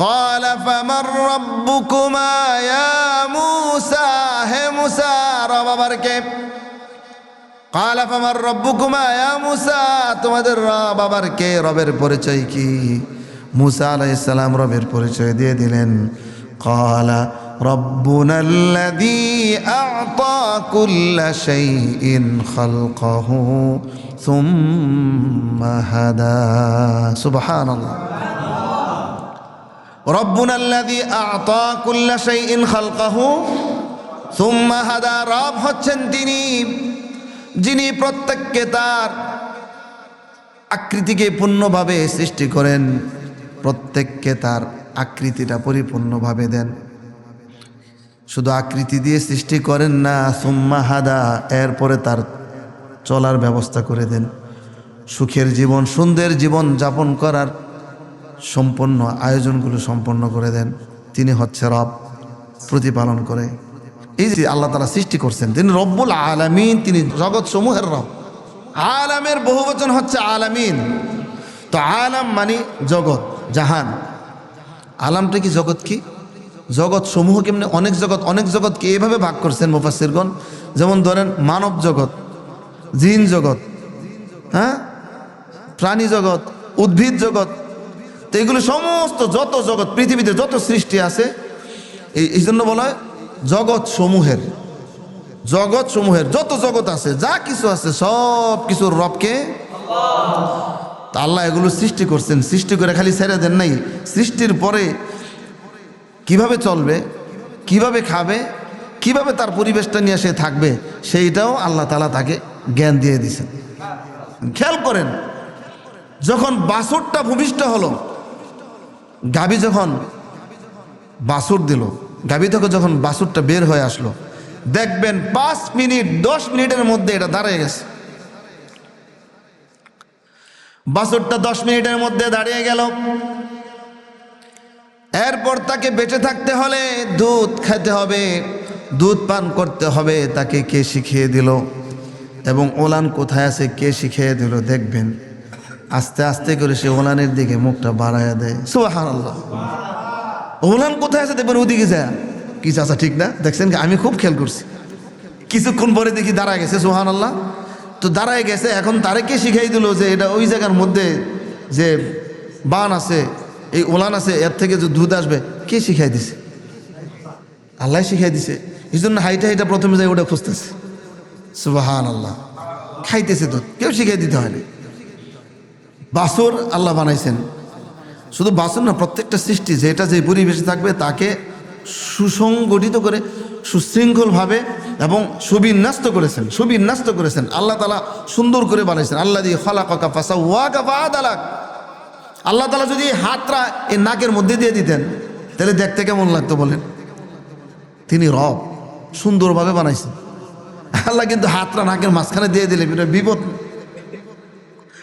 قال فمن ربكما يا موسى, হে মুসা রব আবার কে? قال فمن ربكما يا موسى, তোমাদের রব আবার কে? রবের পরিচয় কি? মুসা আলাইহিস সালাম রবের পরিচয় দিয়ে দিলেন। قال ربنا الذي أعطى كل شيء خلقه ثم هدى. سبحان الله. ربنا الذي أعطى كل شيء خلقه ثم هدى. রব হচ্ছেন তিনি যিনি প্রত্যেককে তার আকৃতিকে পূর্ণভাবে সৃষ্টি করেন, প্রত্যেককে তার আকৃতিটা পরিপূর্ণভাবে দেন। শুধু আকৃতি দিয়ে সৃষ্টি করেন না, সুম্মা হাদা, এরপরে তার চলার ব্যবস্থা করে দেন, সুখের জীবন, সুন্দর জীবন যাপন করার সম্পূর্ণ আয়োজনগুলো সম্পন্ন করে দেন। তিনি হচ্ছে রব, প্রতিপালন করে। এই যে আল্লাহ তাআলা সৃষ্টি করছেন, তিনি রব্বুল আলামিন, তিনি জগৎ সমূহের রব। আলামের বহুবচন হচ্ছে আলামিন। তো আলাম মানে জগৎ, জাহান। আলামটা কি? জগৎ কি? জগৎ সমূহ কেমনে? অনেক জগৎ, অনেক জগৎকে এইভাবে ভাগ করছেন মুফাসসিরগণ। যেমন ধরেন মানব জগৎ, জিন জগৎ, হ্যাঁ, প্রাণী জগৎ, উদ্ভিদ জগৎ। তো এগুলো সমস্ত যত জগৎ, পৃথিবীতে যত সৃষ্টি আছে, এই জন্য বলা হয় জগৎ সমূহের, জগৎ সমূহের যত জগৎ আছে, যা কিছু আছে, সব কিছুর রবকে তা আল্লাহ এগুলো সৃষ্টি করছেন। সৃষ্টি করে খালি ছেড়ে দেন নাই, সৃষ্টির পরে কিভাবে চলবে, কিভাবে খাবে, কিভাবে তার পরিবেশটা নিয়ে সে থাকবে, সেইটাও আল্লাহ তাআলা তাকে জ্ঞান দিয়ে দিছেন। খেয়াল করেন, যখন বাছুরটা ভূমিষ্ঠ হলো, গাভী যখন বাছুর দিল, গাভী থেকে যখন বাছুরটা বের হয়ে আসলো, দেখবেন 5 মিনিট 10 মিনিটের মধ্যে এটা দাঁড়িয়ে গেছে। বাছুরটা 10 মিনিটের মধ্যে দাঁড়িয়ে গেল। এরপর তাকে বেঁচে থাকতে হলে দুধ খেতে হবে, দুধ পান করতে হবে। তাকে কে শিখিয়ে দিল এবং ওলান কোথায় আছে কে শিখিয়ে দিল? দেখবেন আস্তে আস্তে করে সে ওলানের দিকে মুখটা বাড়াইয়া দেয়। সুবহানাল্লাহ। ওলান কোথায় আছে দেখবেন ওদিকে যায়। কি চাচা ঠিক না? দেখছেন? আমি খুব খেয়াল করছি। কিছুক্ষণ পরে দেখি দাঁড়ায় গেছে। সুবহানাল্লাহ। তো দাঁড়ায় গেছে, এখন তারে কে শিখাই দিল যে এটা ওই জায়গার মধ্যে যে বান আছে, এই ওলান আছে, এর থেকে যে দুধ আসবে? কে শিখাই দিছে? আল্লাহ শিখাই দিছে। এই জন্য হাইটা হাইটা প্রথমে যাই ওটা খুঁজতেছে। সুবহানাল্লাহ। খাইতেছে দুধ, কেউ শিখাই দিতে হয়নি। বাছুর আল্লাহ বানাইছেন। শুধু বাছুর না, প্রত্যেকটা সৃষ্টি যেটা যে পরিবেশে থাকবে তাকে সুসংগঠিত করে সুশৃঙ্খলভাবে এবং সুবিন্যস্ত করেছেন, সুবিন্যস্ত করেছেন। আল্লাহ তাআলা সুন্দর করে বানাইছেন। আল্লাহ দিয়ে খালাকাকা ফাসাওয়াকা ফাআদালাক। আল্লাহ তাআলা যদি হাতটা এই নাকের মধ্যে দিয়ে দিতেন তাহলে দেখতে কেমন লাগতো বলেন? তিনি রব, সুন্দরভাবে বানাইছেন। আল্লাহ কিন্তু হাতটা নাকের মাঝখানে দিয়ে দিলে বিপদ।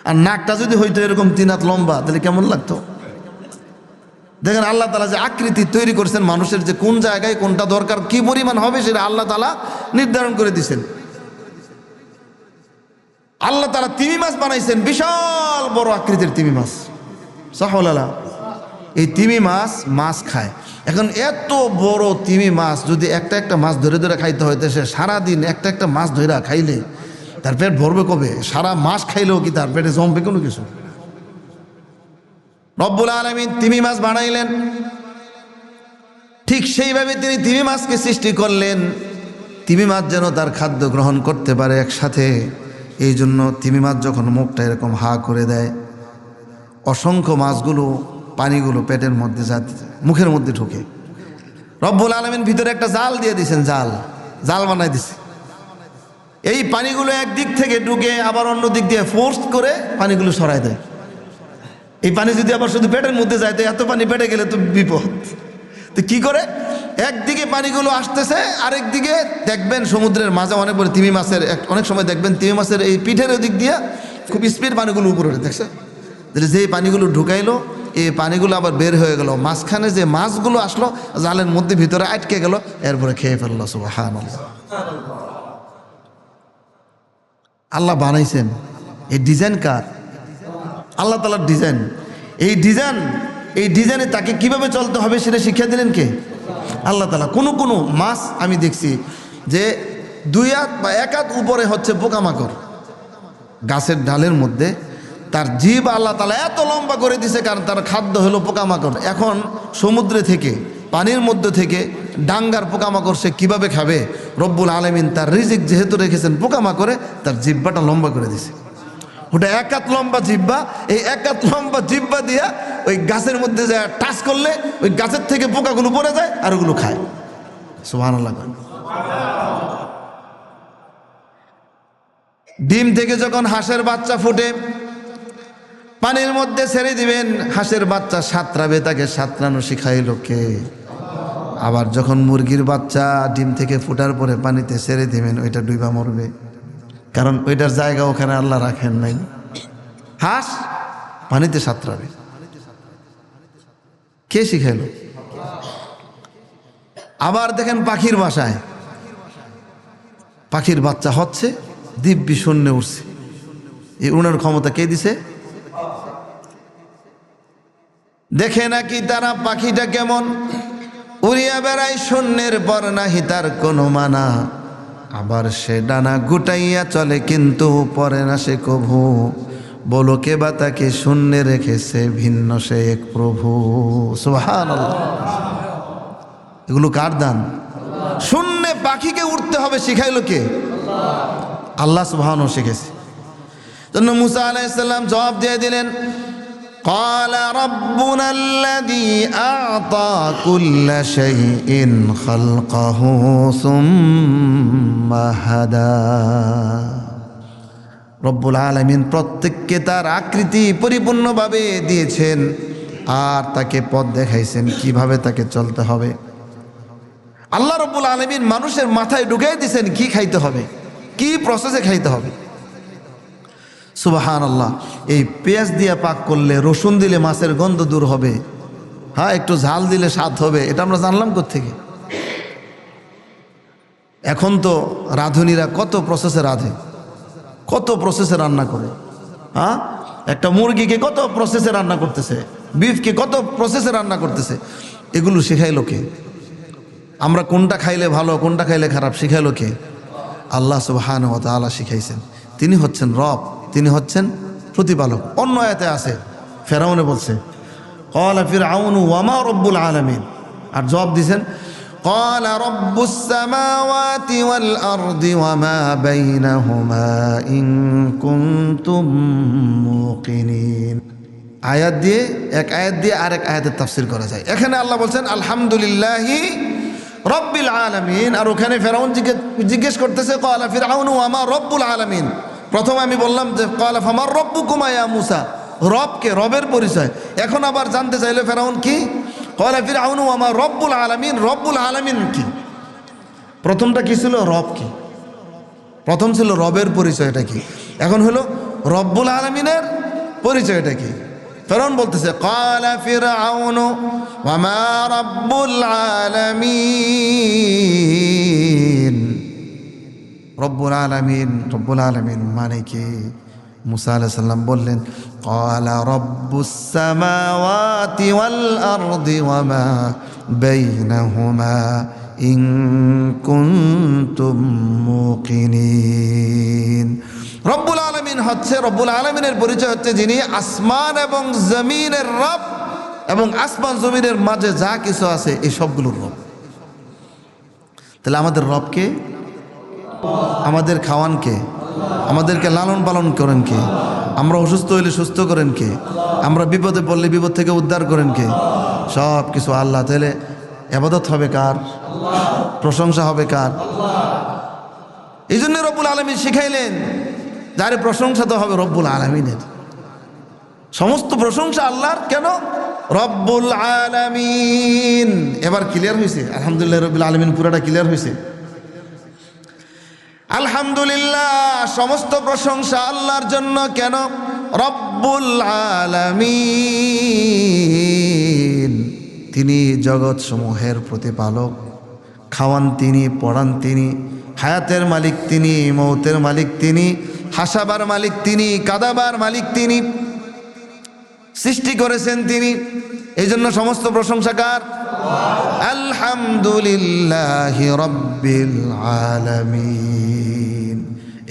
আর নাকটা যদি হইতো এরকম 3 হাত লম্বা তাহলে কেমন লাগতো? দেখেন আল্লাহ তাআলা যে আকৃতি তৈরি করেছেন মানুষের, যে কোন জায়গায় কোনটা দরকার, কি পরিমাণ হবে সেটা আল্লাহ তাআলা নির্ধারণ করে দিয়েছেন। আল্লাহ তাআলা তিমি মাছ বানাইছেন, বিশাল বড় আকৃতির তিমি মাছ। সাহওয়ালা, এই তিমি মাছ মাছ খায়। এখন এত বড় তিমি মাছ যদি একটা একটা মাছ ধরে ধরে খাইতে হইতে, সে সারাদিন একটা একটা মাছ ধরে খাইলে তার পেট ভরবে কবে? সারা মাস খাইলেও কি তার পেটে জমবে কোনো কিছু? রব্বুল আলামিন তিমি মাছ বানাইলেন, ঠিক সেইভাবে তিনি তিমি মাছকে সৃষ্টি করলেন। তিমি মাছ যেন তার খাদ্য গ্রহণ করতে পারে একসাথে। এই জন্য তিমি মাছ যখন মুখটা এরকম হা করে দেয়, অসংখ্য মাছগুলো পানিগুলো পেটের মধ্যে মুখের মধ্যে ঢুকে। রব্বুল আলামিন ভিতরে একটা জাল দিয়ে দিয়েছেন, জাল বানাই দিছে। এই পানিগুলো একদিক থেকে ঢুকে আবার অন্য দিক দিয়ে ফোর্স করে পানিগুলো সরাই দেয়। এই পানি যদি আবার শুধু পেটের মধ্যে যায় তো এত পানি পেটে গেলে তো বিপদ। তো কি করে? একদিকে পানিগুলো আসতেছে, আরেক দিকে দেখবেন সমুদ্রের মাঝে অনেক বড় তিমি মাছের অনেক সময় দেখবেন তিমি মাছের এই পিঠের ওদিক দিয়ে খুব স্পিড পানিগুলো উপরে ওঠে। দেখছে? তাহলে যেই পানিগুলো ঢুকাইলো, এই পানিগুলো আবার বের হয়ে গেল, মাঝখানে যে মাছগুলো আসলো জালের মধ্যে ভিতরে আটকে গেল, এরপরে খেয়ে ফেললো। সুবহানাল্লাহ। আল্লাহ বানাইছেন। এই ডিজাইন কার? আল্লাহ তাআলার ডিজাইন। এই ডিজাইনে তাকে কিভাবে চলতে হবে সেটা শিক্ষা দিলেন কে? আল্লাহ তাআলা। কোনো মাছ আমি দেখছি যে 2 হাত বা 1 হাত উপরে হচ্ছে পোকামাকড়, গাছের ডালের মধ্যে তার জিভ আল্লাহ তাআলা এত লম্বা করে দিছে, কারণ তার খাদ্য হলো পোকামাকড়। এখন সমুদ্রে থেকে, পানির মধ্যে থেকে ডাঙ্গার পোকামাকড় সে কীভাবে খাবে? রব্বুল আলামিন তার রিজিক যেহেতু রেখেছেন পোকামাকড়ে, তার জিহ্বাটা লম্বা করে দিছে। ওটা 1 হাত লম্বা জিহ্বা। এই 1 হাত লম্বা জিহ্বা দিয়া ওই গাছের মধ্যে যায় টাচ করলে ওই গাছের থেকে পোকাগুলো পড়ে যায় আর ওগুলো খায়। সুবহানাল্লাহ। ডিম থেকে যখন হাঁসের বাচ্চা ফুটে, পানির মধ্যে ছেড়ে দিবেন, হাঁসের বাচ্চা সাঁতরাবে, তাকে সাঁতরানো শিখাইল কে? আবার যখন মুরগির বাচ্চা ডিম থেকে ফুটার পরে পানিতে ছেড়ে দিবেন, ওইটা ডুইবা মরবে, কারণ ওইটার জায়গা ওখানে আল্লাহ রাখেন নাই। হাঁস পানিতে সাঁতরাবে, কে শিখাইল? আবার দেখেন পাখির বাসায়, পাখির বাচ্চা হচ্ছে, দিব্যি শূন্যে উঠছে, এই উড়ানোর ক্ষমতা কে দিছে? দেখে নাকি তারা পাখিটা কেমন উড়িয়া বেড়ায় শূন্যের পর, নাহি তার কোনো মানা। আবার সে ডানা গুটাইয়া চলে কিন্তু পরে না সে কভু, বলো কে বা তাকে শূন্যে রেখেছে ভিন্ন সে এক প্রভু। সুবহানাল্লাহ। এগুলো কার দান? শূন্যে পাখিকে উঠতে হবে শিখাইল কে? আল্লাহ সুবহানাহু শিখেছে। জন্য মুসা আলাইহিস সালাম জবাব দিয়ে দিলেন, قال ربنا الذي أعطى كل شيء خلقه ثم هدى। রব্বুল আলামিন প্রত্যেককে তার আকৃতি পরিপূর্ণভাবে দিয়েছেন আর তাকে পথ দেখাইছেন কিভাবে তাকে চলতে হবে। আল্লাহ রব্বুল আলামিন মানুষের মাথায় ঢুকাই দিয়েছেন কি খাইতে হবে, কি প্রসেসে খাইতে হবে। সুবহানাল্লাহ। এই পেঁয়াজ দিয়ে পাক করলে, রসুন দিলে মাছের গন্ধ দূর হবে, হ্যাঁ একটু ঝাল দিলে স্বাদ হবে, এটা আমরা জানলাম কোত্থেকে? এখন তো রাঁধুনিরা কত প্রসেসে রাঁধে, কত প্রসেসে রান্না করে। হ্যাঁ, একটা মুরগিকে কত প্রসেসে রান্না করতেছে, বিফকে কত প্রসেসে রান্না করতেছে। এগুলো শেখাইলো কে? আমরা কোনটা খাইলে ভালো কোনটা খাইলে খারাপ শিখাইলো কে? আল্লাহ সুবহানাহু ওয়া তাআলা শিখাইছেন। তিনি হচ্ছেন রব, তিনি হচ্ছেন প্রতিপালক। অন্য আয়াতে আছে, ফেরাউনে বলছে ক্বালা ফিরআউনু ওয়া মা রব্বুল আলামিন, আর জবাব দিয়েছেন ক্বালা রব্বুস সামাওয়াতি ওয়াল আরদি ওয়া মা বাইনাহুমা ইন কুনতুম মুকিনিন। আয়াত দিয়ে এক আয়াত দিয়ে আরেক আয়াতের তাফসীর করা যায়। এখানে আল্লাহ বলছেন আলহামদুলিল্লাহি রব্বিল আলামিন, আর ওখানে ফেরাউন জিজ্ঞেস করতেছে ক্বালা ফিরআউনু ওয়া মা রব্বুল আলামিন। প্রথমে আমি বললাম যে ক্বালা ফামার রব্বুকুমা ইয়া মূসা, রবকে, রবের পরিচয়। এখন আবার জানতে চাইলে ফেরাউন কি? ক্বালা ফিরআউনু ওয়া মা রব্বুল আলামিন, রব্বুল আলামিন কি? প্রথমটা কি ছিল? রব কি? প্রথম ছিল রবের পরিচয়টা কি, এখন হলো রব্বুল আলামিনের পরিচয়টা কি? ফেরাউন বলতেছে ক্বালা ফিরআউনু ওয়া মা রব্বুল আলামিন। রব্বুল আলামিন, রব্বুল আলামিন মানে কি? মুসা আলাইহিস সালাম বললেন ক্বালা রব্বুস সামাওয়াতি ওয়াল আরদি ওয়া মা বাইনাহুমা ইন কুনতুম মুকিনিন। রব্বুল আলামিন হচ্ছে, রব্বুল আলামিনের পরিচয় হচ্ছে যিনি আসমান এবং জমিনের রব, এবং আসমান জমিনের মাঝে যা কিছু আছে এই সবগুলোর রব। তাহলে আমাদের রবকে, আমাদের খাওয়ান কে, আমাদেরকে লালন পালন করেন কে, আমরা অসুস্থ হইলে সুস্থ করেন কে, আমরা বিপদে পড়লে বিপদ থেকে উদ্ধার করেন কে? সব কিছু আল্লাহ। তাহলে ইবাদত হবে কার? প্রশংসা হবে কার? এই জন্য রব্বুল আলামিন শিখাইলেন যারে প্রশংসা তো হবে রব্বুল আলামিনের। সমস্ত প্রশংসা আল্লাহর। কেন? রব্বুল আলামিন। এবার ক্লিয়ার হয়েছে? আলহামদুলিল্লাহ রব্বুল আলামিন পুরাটা ক্লিয়ার হয়েছে। আলহামদুলিল্লাহ, সমস্ত প্রশংসা আল্লাহর জন্য। কেন? রব্বুল আলামিন, তিনি জগৎ সমূহের প্রতিপালক। খাওয়ান তিনি, পড়ান তিনি, হায়াতের মালিক তিনি, মৌতের মালিক তিনি, হাসাবার মালিক তিনি, কাদাবার মালিক তিনি, সৃষ্টি করেছেন তিনি। এই জন্য সমস্ত প্রশংসা কার? আলহামদুলিল্লাহি রব্বিল আলামিন।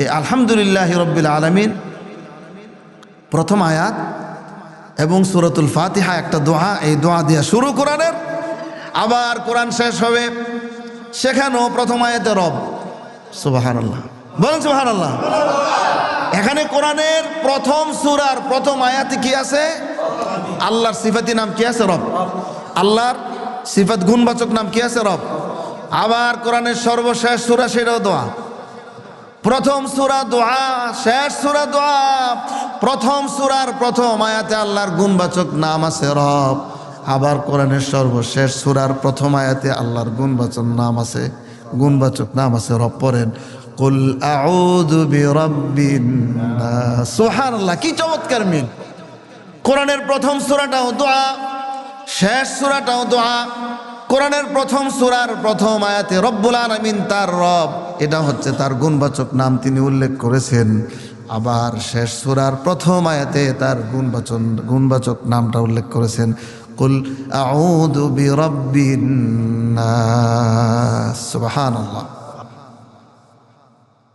এই আলহামদুলিল্লাহি রব্বিল আলামিন প্রথম আয়াত এবং সূরাতুল ফাতিহা একটা দোয়া, এই দোয়া দিয়ে শুরু কোরআনের। আবার কোরআন শেষ হবে, সেখানেও প্রথম আয়াতে রব। সুবহানাল্লাহ, বলেন সুবহানাল্লাহ। এখানে কোরআনের প্রথম সূরার প্রথম আয়াতে কি আছে? আল্লাহর সিফাতি নাম কি আছে? রব। আল্লাহর সিফাত গুণবাচক নাম কি আছে? রব। আবার কোরআনের সর্বশেষ সূরা, সেটাও দোয়া। প্রথম সূরা দোয়া, শেষ সূরা দোয়া। প্রথম সূরার প্রথম আয়াতে আল্লাহর গুণবাচক নাম আছে রব। আবার কোরআনের সর্বশেষ সূরার প্রথম আয়াতে আল্লাহর গুণবাচক নাম আছে রব। পড়েন কুল আউযু বিরাব্বিন নাস। সুবহানাল্লাহ, কি চমৎকার মিল! কোরআনের প্রথম সূরাটাও দোয়া, শেষ সূরাটাও দোয়া। কোরআনের প্রথম সূরার প্রথম আয়াতে রব্বুল আলামিন তার রব, এটা হচ্ছে তার গুণবাচক নাম, তিনি উল্লেখ করেছেন। আবার শেষ সূরার প্রথম আয়াতে তার গুণবাচক নামটা উল্লেখ করেছেন, কুল আউযু বিরাব্বিন নাস। সুবহানাল্লাহ।